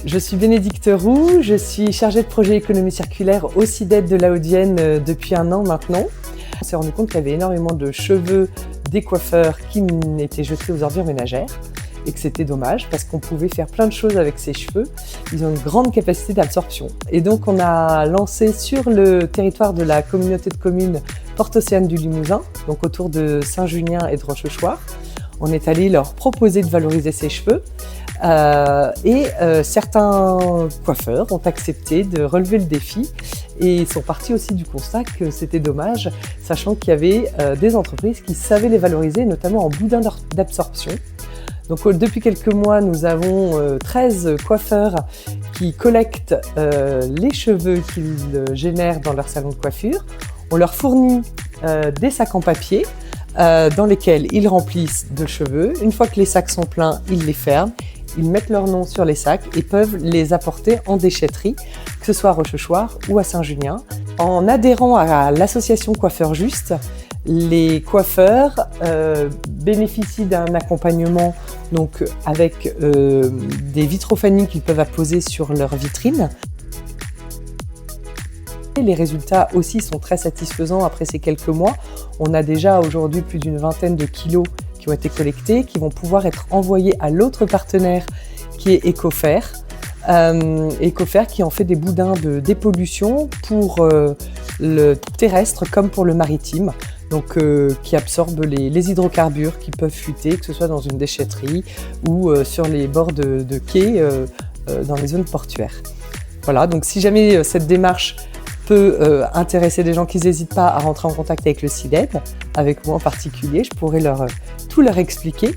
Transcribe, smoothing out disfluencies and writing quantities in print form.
Je suis Bénédicte Roux, je suis chargée de projet économie circulaire au CIDED de la Haudienne depuis 1 an maintenant. On s'est rendu compte qu'il y avait énormément de cheveux des coiffeurs qui étaient jetés aux ordures ménagères et que c'était dommage parce qu'on pouvait faire plein de choses avec ces cheveux. Ils ont une grande capacité d'absorption. Et donc on a lancé sur le territoire de la communauté de communes Porte-Océane du Limousin, donc autour de Saint-Junien et de Rochechouart. On est allé leur proposer de valoriser ces cheveux et certains coiffeurs ont accepté de relever le défi et ils sont partis aussi du constat que c'était dommage, sachant qu'il y avait des entreprises qui savaient les valoriser, notamment en boudin d'absorption. Donc depuis quelques mois, nous avons 13 coiffeurs qui collectent les cheveux qu'ils génèrent dans leur salon de coiffure. On leur fournit des sacs en papier dans lesquels ils remplissent de cheveux. Une fois que les sacs sont pleins, ils les ferment, ils mettent leur nom sur les sacs et peuvent les apporter en déchetterie, que ce soit à Rochechouart ou à Saint-Junien. En adhérant à l'association Coiffeurs Juste, les coiffeurs bénéficient d'un accompagnement donc, avec des vitrophanies qu'ils peuvent apposer sur leur vitrine. Les résultats aussi sont très satisfaisants après ces quelques mois. On a déjà aujourd'hui plus d'une vingtaine de kilos qui ont été collectés, qui vont pouvoir être envoyés à l'autre partenaire qui est Ecofer. Ecofer qui en fait des boudins de dépollution pour le terrestre comme pour le maritime, donc qui absorbent les hydrocarbures qui peuvent fuiter, que ce soit dans une déchetterie ou sur les bords de quais dans les zones portuaires. Voilà, donc si jamais cette démarche peut intéresser des gens, qui n'hésitent pas à rentrer en contact avec le CIDED, avec moi en particulier, je pourrais tout leur expliquer.